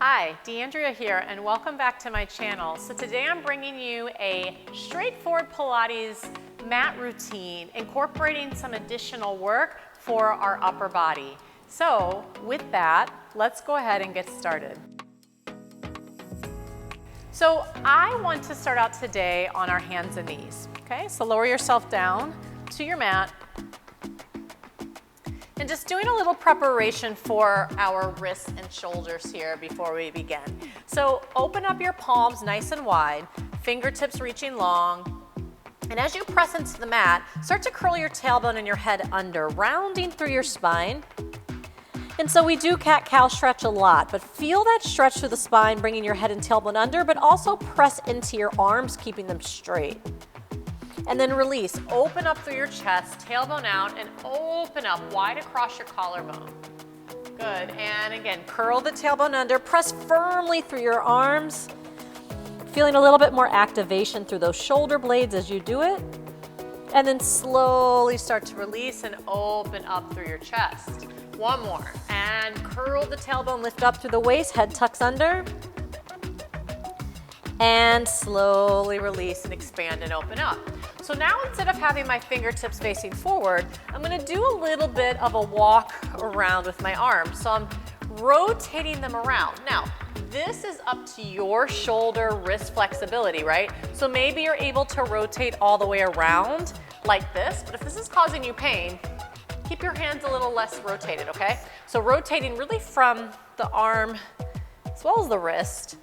Hi, Deanndria here, and welcome back to my channel. So today I'm bringing you a straightforward Pilates mat routine, incorporating some additional work for our upper body. So with that, let's go ahead and get started. So I want to start out today on our hands and knees, okay? So lower yourself down to your mat. And just doing a little preparation for our wrists and shoulders here before we begin. So open up your palms nice and wide, fingertips reaching long. And as you press into the mat, start to curl your tailbone and your head under, rounding through your spine. And so we do cat-cow stretch a lot, but feel that stretch through the spine, bringing your head and tailbone under, but also press into your arms, keeping them straight. And then release, open up through your chest, tailbone out, and open up wide across your collarbone. Good, and again, curl the tailbone under, press firmly through your arms, feeling a little bit more activation through those shoulder blades as you do it. And then slowly start to release and open up through your chest. One more, and curl the tailbone, lift up through the waist, head tucks under. And slowly release and expand and open up. So now instead of having my fingertips facing forward, I'm gonna do a little bit of a walk around with my arms. So I'm rotating them around. Now, this is up to your shoulder wrist flexibility, right? So maybe you're able to rotate all the way around like this, but if this is causing you pain, keep your hands a little less rotated, okay? So rotating really from the arm as well as the wrist.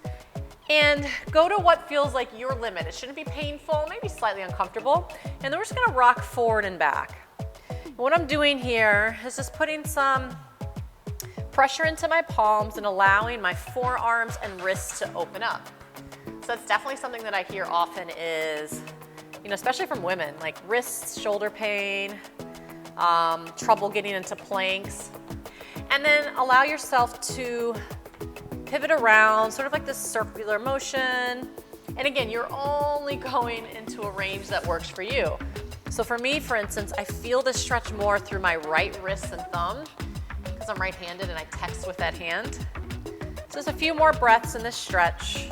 And go to what feels like your limit. It shouldn't be painful, maybe slightly uncomfortable. And then we're just gonna rock forward and back. And what I'm doing here is just putting some pressure into my palms and allowing my forearms and wrists to open up. So that's definitely something that I hear often is, especially from women, like wrists, shoulder pain, trouble getting into planks. And then allow yourself to pivot around, sort of like this circular motion. And again, you're only going into a range that works for you. So for me, for instance, I feel this stretch more through my right wrist and thumb because I'm right-handed and I text with that hand. So just a few more breaths in this stretch.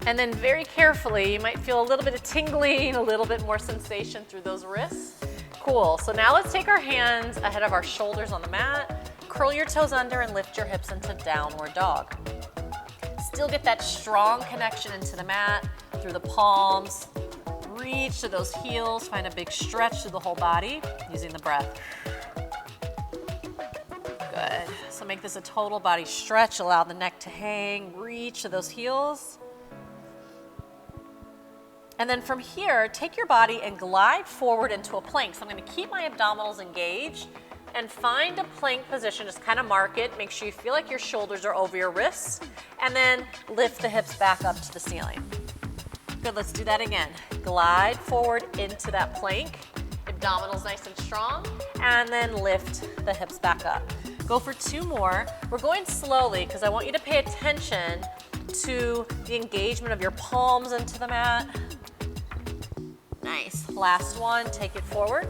And then very carefully, you might feel a little bit of tingling, a little bit more sensation through those wrists. Cool, so now let's take our hands ahead of our shoulders on the mat. Curl your toes under and lift your hips into downward dog. Still get that strong connection into the mat through the palms. Reach to those heels, find a big stretch through the whole body using the breath. Good, so make this a total body stretch. Allow the neck to hang, reach to those heels. And then from here, take your body and glide forward into a plank. So I'm gonna keep my abdominals engaged and find a plank position, just kind of mark it. Make sure you feel like your shoulders are over your wrists, and then lift the hips back up to the ceiling. Good, let's do that again. Glide forward into that plank, abdominals nice and strong, and then lift the hips back up. Go for two more. We're going slowly because I want you to pay attention to the engagement of your palms into the mat. Nice, last one, take it forward.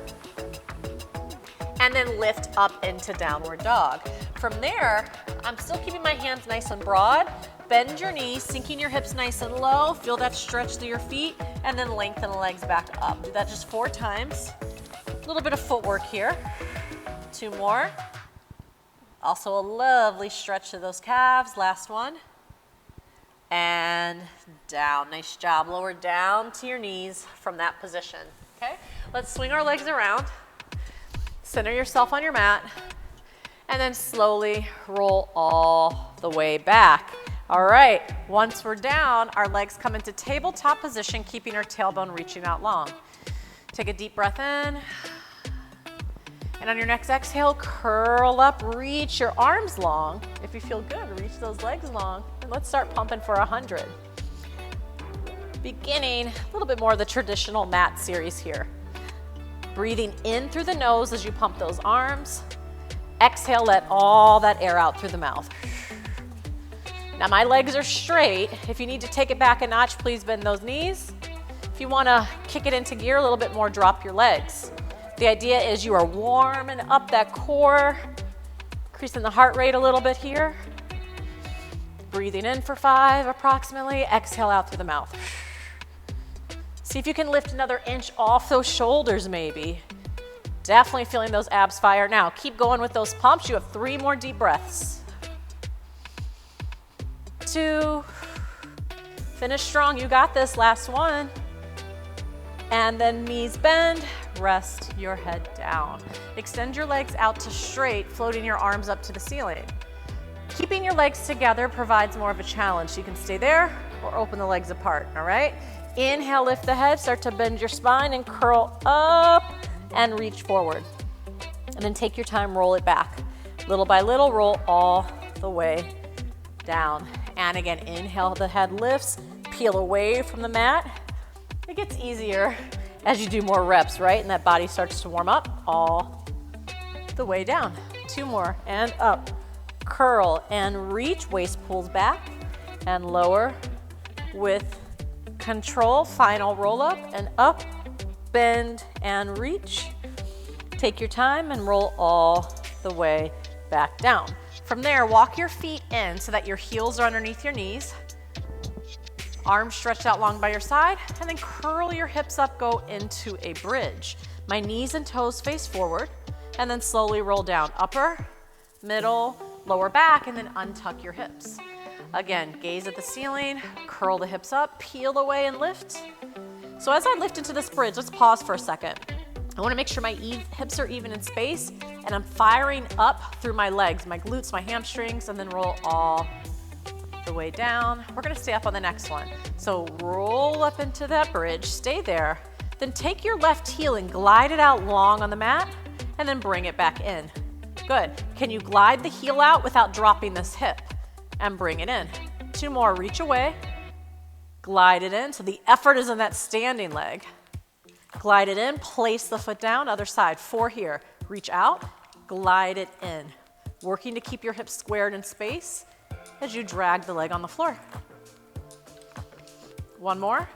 And then lift up into downward dog. From there, I'm still keeping my hands nice and broad. Bend your knees, sinking your hips nice and low. Feel that stretch through your feet, and then lengthen the legs back up. Do that just 4 times. A little bit of footwork here. 2 more. Also a lovely stretch to those calves. Last one. And down, nice job. Lower down to your knees from that position, okay? Let's swing our legs around. Center yourself on your mat, and then slowly roll all the way back. All right, once we're down, our legs come into tabletop position, keeping our tailbone reaching out long. Take a deep breath in, and on your next exhale, curl up, reach your arms long. If you feel good, reach those legs long, and let's start pumping for 100. Beginning a little bit more of the traditional mat series here. Breathing in through the nose as you pump those arms. Exhale, let all that air out through the mouth. Now my legs are straight. If you need to take it back a notch, please bend those knees. If you wanna kick it into gear a little bit more, drop your legs. The idea is you are warming up that core, Increasing the heart rate a little bit here. Breathing in for 5 approximately. Exhale out through the mouth. See if you can lift another inch off those shoulders maybe. Definitely feeling those abs fire now. Keep going with those pumps. You have 3 more deep breaths. 2. Finish strong. You got this. Last one. And then knees bend. Rest your head down. Extend your legs out to straight, floating your arms up to the ceiling. Keeping your legs together provides more of a challenge. You can stay there or open the legs apart, all right? Inhale, lift the head, start to bend your spine and curl up and reach forward. And then take your time, roll it back. Little by little, roll all the way down. And again, inhale, the head lifts, peel away from the mat. It gets easier as you do more reps, right? And that body starts to warm up all the way down. 2 more, and up. Curl and reach, waist pulls back and lower with control. Final roll up and up, bend and reach. Take your time and roll all the way back down. From there, walk your feet in so that your heels are underneath your knees. Arms stretched out long by your side, and then curl your hips up, go into a bridge. My knees and toes face forward, and then slowly roll down. Upper, middle, lower back, and then untuck your hips. Again, gaze at the ceiling, curl the hips up, peel away and lift. So as I lift into this bridge, let's pause for a second. I wanna make sure my hips are even in space, and I'm firing up through my legs, my glutes, my hamstrings, and then roll all the way down. We're gonna stay up on the next one. So roll up into that bridge, stay there, then take your left heel and glide it out long on the mat, and then bring it back in. Good. Can you glide the heel out without dropping this hip? And bring it in. 2 more, reach away, glide it in. So the effort is in that standing leg. Glide it in, place the foot down, other side. 4 here, reach out, glide it in. Working to keep your hips squared in space as you drag the leg on the floor. 1 more,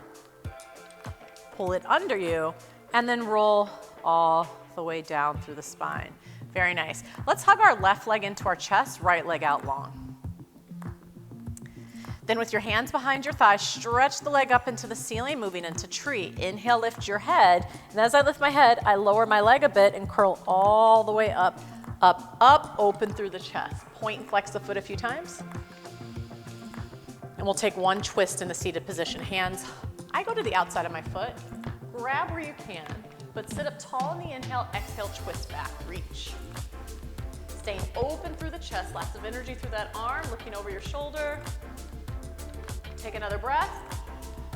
pull it under you, and then roll all the way down through the spine. Very nice. Let's hug our left leg into our chest, right leg out long. Then with your hands behind your thighs, stretch the leg up into the ceiling, moving into tree. Inhale, lift your head. And as I lift my head, I lower my leg a bit and curl all the way up, up, up, open through the chest. Point and flex the foot a few times. And we'll take 1 twist in the seated position. Hands, I go to the outside of my foot. Grab where you can, but sit up tall in the inhale, exhale, twist back, reach. Staying open through the chest, lots of energy through that arm, looking over your shoulder. Take another breath,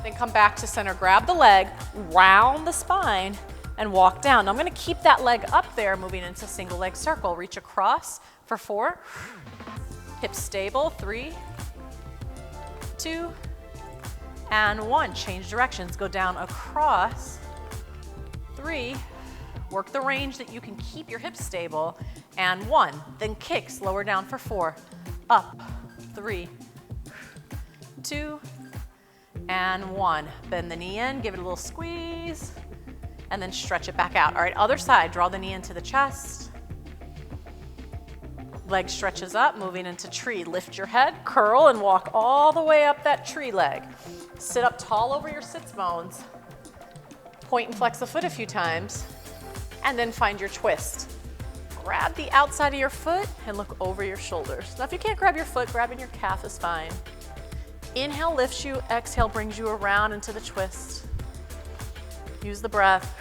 then come back to center. Grab the leg, round the spine, and walk down. Now I'm gonna keep that leg up there, moving into single leg circle. Reach across for 4. Hips stable, 3, 2, and 1. Change directions, go down across, 3. Work the range that you can keep your hips stable, and 1. Then kicks, lower down for 4. Up, 3, 2, and 1. Bend the knee in, give it a little squeeze, and then stretch it back out. All right, other side, draw the knee into the chest. Leg stretches up, moving into tree. Lift your head, curl, and walk all the way up that tree leg. Sit up tall over your sits bones. Point and flex the foot a few times, and then find your twist. Grab the outside of your foot and look over your shoulders. Now if you can't grab your foot, grabbing your calf is fine. Inhale lifts you, exhale brings you around into the twist. Use the breath.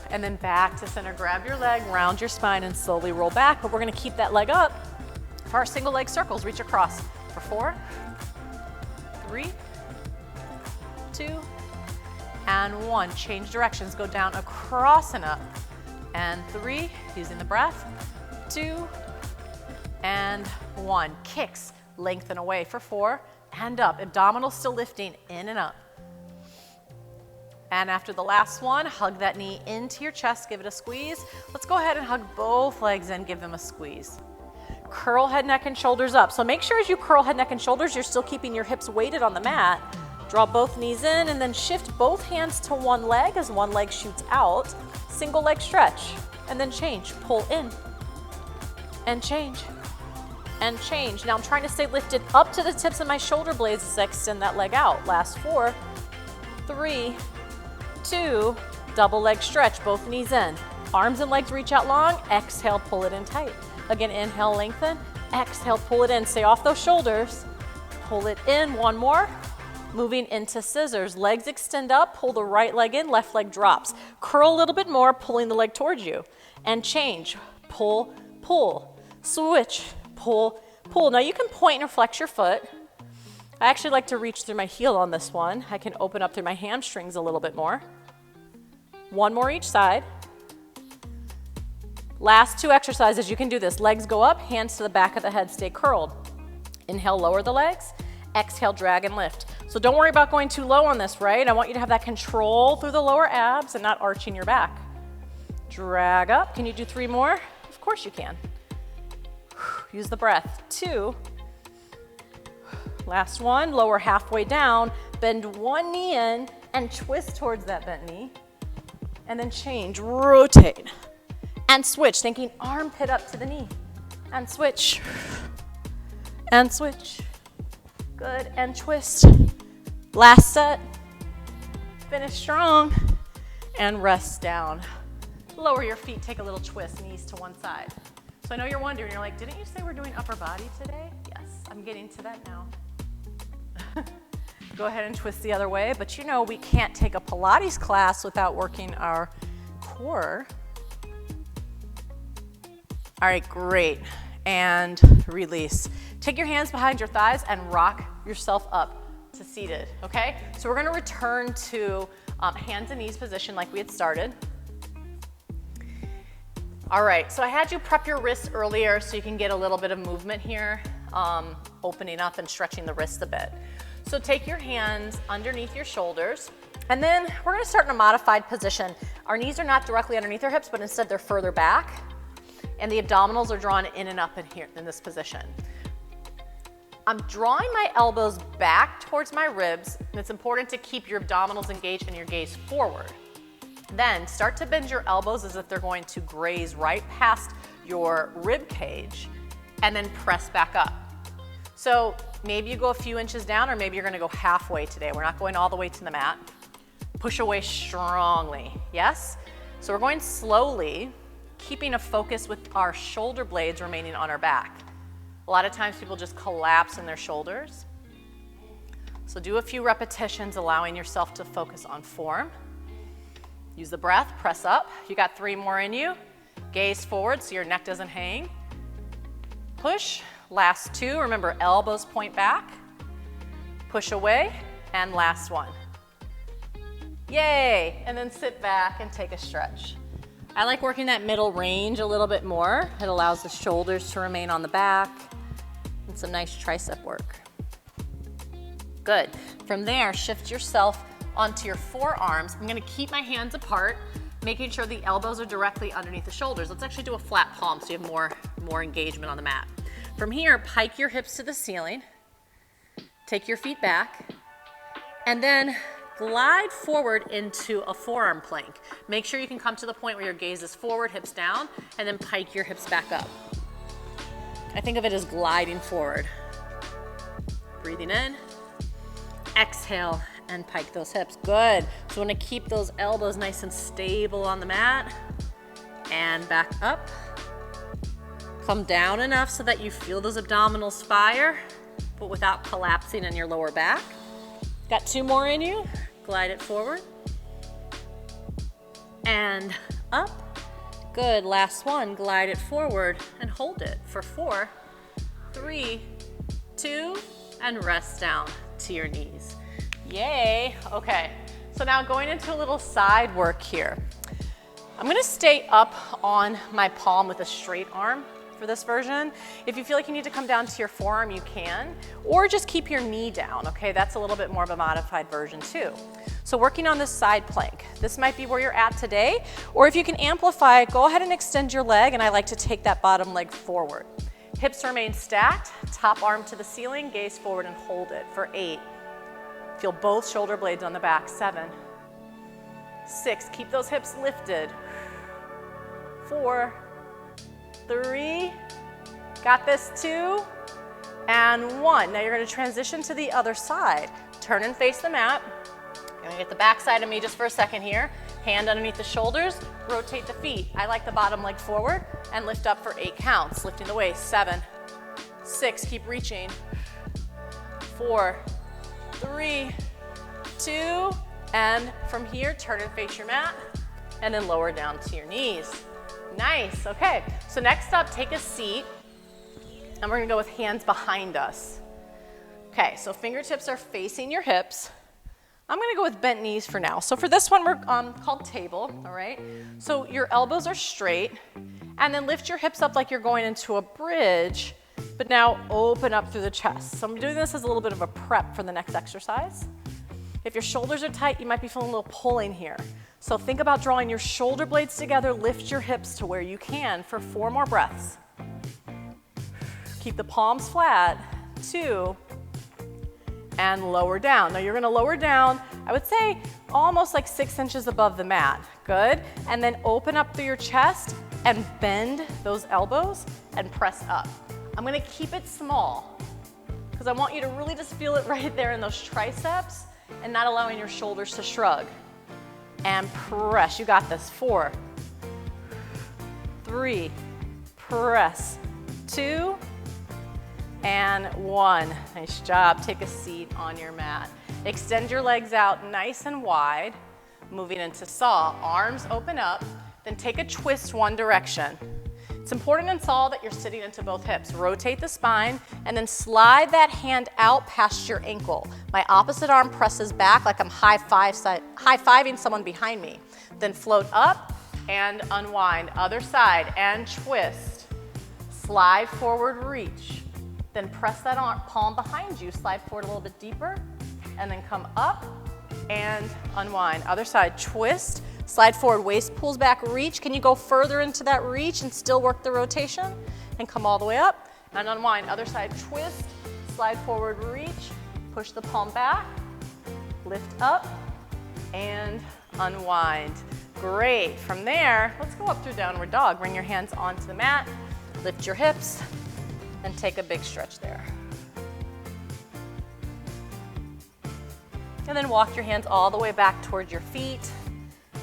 And then back to center. Grab your leg, round your spine, and slowly roll back. But we're gonna keep that leg up for our single leg circles. Reach across for 4, 3, 2, and 1. Change directions, go down across and up. And 3, using the breath, 2, and 1. Kicks, lengthen away for 4, and up. Abdominals still lifting, in and up. And after the last one, hug that knee into your chest, give it a squeeze. Let's go ahead and hug both legs in, give them a squeeze. Curl head, neck, and shoulders up. So make sure as you curl head, neck, and shoulders, you're still keeping your hips weighted on the mat. Draw both knees in, and then shift both hands to one leg as one leg shoots out. Single leg stretch. and then change. Pull in, and change, and change. Now I'm trying to stay lifted up to the tips of my shoulder blades as I extend that leg out. Last 4, 3, 2, double leg stretch, both knees in. Arms and legs reach out long, exhale, pull it in tight. Again, inhale, lengthen, exhale, pull it in. Stay off those shoulders, pull it in, one more. Moving into scissors, legs extend up, pull the right leg in, left leg drops. Curl a little bit more, pulling the leg towards you. And change, pull, pull, switch, pull, pull. Now you can point and flex your foot. I actually like to reach through my heel on this one. I can open up through my hamstrings a little bit more. One more each side. Last 2 exercises, you can do this. Legs go up, hands to the back of the head, stay curled. Inhale, lower the legs. Exhale, drag and lift. So don't worry about going too low on this, right? I want you to have that control through the lower abs and not arching your back. Drag up. Can you do 3 more? Of course you can. Use the breath. 2. Last one, lower halfway down. Bend one knee in and twist towards that bent knee. And then change, rotate. And switch, thinking armpit up to the knee. And switch. And switch. Good, and twist. Last set. Finish strong. And rest down. Lower your feet, take a little twist, knees to one side. So I know you're wondering, you're like, didn't you say we're doing upper body today? Yes, I'm getting to that now. Go ahead and twist the other way, but you know we can't take a Pilates class without working our core. All right, great. And release. Take your hands behind your thighs and rock yourself up to seated, okay? So we're gonna return to hands and knees position like we had started. All right, so I had you prep your wrists earlier so you can get a little bit of movement here, opening up and stretching the wrists a bit. So take your hands underneath your shoulders, and then we're gonna start in a modified position. Our knees are not directly underneath our hips, but instead they're further back, and the abdominals are drawn in and up in here in this position. I'm drawing my elbows back towards my ribs, and it's important to keep your abdominals engaged and your gaze forward. Then start to bend your elbows as if they're going to graze right past your rib cage, and then press back up. So maybe you go a few inches down, or maybe you're gonna go halfway today. We're not going all the way to the mat. Push away strongly, yes? So we're going slowly, keeping a focus with our shoulder blades remaining on our back. A lot of times people just collapse in their shoulders. So do a few repetitions, allowing yourself to focus on form. Use the breath, press up. You got 3 more in you. Gaze forward so your neck doesn't hang. Push, last 2. Remember, elbows point back. Push away, and last 1. Yay, and then sit back and take a stretch. I like working that middle range a little bit more. It allows the shoulders to remain on the back and some nice tricep work. Good. From there, shift yourself onto your forearms. I'm gonna keep my hands apart, making sure the elbows are directly underneath the shoulders. Let's actually do a flat palm so you have more engagement on the mat. From here, pike your hips to the ceiling, take your feet back, and then glide forward into a forearm plank. Make sure you can come to the point where your gaze is forward, hips down, and then pike your hips back up. I think of it as gliding forward. Breathing in, exhale, and pike those hips. Good. So you want to keep those elbows nice and stable on the mat, and back up. Come down enough so that you feel those abdominals fire, but without collapsing in your lower back. Got 2 more in you. Glide it forward. And up. Good. Last one. Glide it forward and hold it for 4, 3, 2, and rest down to your knees. Yay. Okay. So now going into a little side work here. I'm going to stay up on my palm with a straight arm for this version. If you feel like you need to come down to your forearm, you can, or just keep your knee down, okay? That's a little bit more of a modified version too. So working on this side plank, this might be where you're at today, or if you can amplify, go ahead and extend your leg, and I like to take that bottom leg forward. Hips remain stacked, top arm to the ceiling, gaze forward and hold it for 8. Feel both shoulder blades on the back, 7, 6, keep those hips lifted, 4, 3, got this, 2, and 1. Now you're gonna transition to the other side. Turn and face the mat. You're gonna get the back side of me just for a second here. Hand underneath the shoulders, rotate the feet. I like the bottom leg forward and lift up for 8 counts. Lifting the waist, 7, 6, keep reaching. 4, 3, 2, and from here, turn and face your mat, and then lower down to your knees. Nice, okay. So next up, take a seat, and we're gonna go with hands behind us. Okay, so fingertips are facing your hips. I'm gonna go with bent knees for now. So for this one, we're called table, all right? So your elbows are straight, and then lift your hips up like you're going into a bridge, but now open up through the chest. So I'm doing this as a little bit of a prep for the next exercise. If your shoulders are tight, you might be feeling a little pulling here. So think about drawing your shoulder blades together, lift your hips to where you can for 4 more breaths. Keep the palms flat, 2, and lower down. Now you're gonna lower down, I would say almost like 6 inches above the mat. Good, and then open up through your chest and bend those elbows and press up. I'm gonna keep it small because I want you to really just feel it right there in those triceps and not allowing your shoulders to shrug. And press, you got this. 4, 3, press, 2, and 1. Nice job. Take a seat on your mat. Extend your legs out nice and wide. Moving into saw, arms open up, then take a twist one direction. It's important in saw that you're sitting into both hips. Rotate the spine and then slide that hand out past your ankle. My opposite arm presses back like I'm high-fiving someone behind me. Then float up and unwind. Other side and twist. Slide forward, reach. Then press that palm behind you. Slide forward a little bit deeper and then come up and unwind. Other side, twist. Slide forward, waist pulls back, reach. Can you go further into that reach and still work the rotation? And come all the way up and unwind. Other side, twist, slide forward, reach, push the palm back, lift up, and unwind. Great. From there, let's go up through downward dog. Bring your hands onto the mat, lift your hips, and take a big stretch there. And then walk your hands all the way back towards your feet.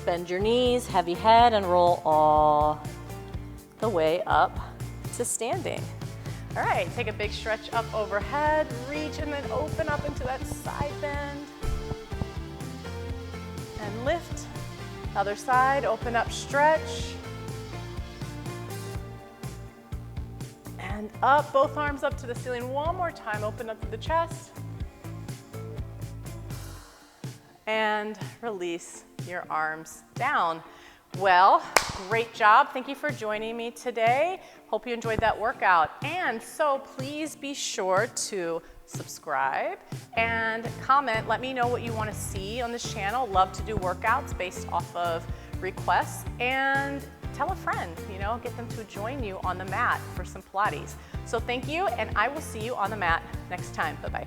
Bend your knees, heavy head, and roll all the way up to standing. All right, take a big stretch up overhead, reach, and then open up into that side bend. And lift. Other side, open up, stretch. And up, both arms up to the ceiling. One more time, open up to the chest. And release your arms down. Well, great job. Thank you for joining me today. Hope you enjoyed that workout. And so please be sure to subscribe and comment. Let me know what you want to see on this channel. Love to do workouts based off of requests. And tell a friend, get them to join you on the mat for some Pilates. So thank you, and I will see you on the mat next time. Bye-bye.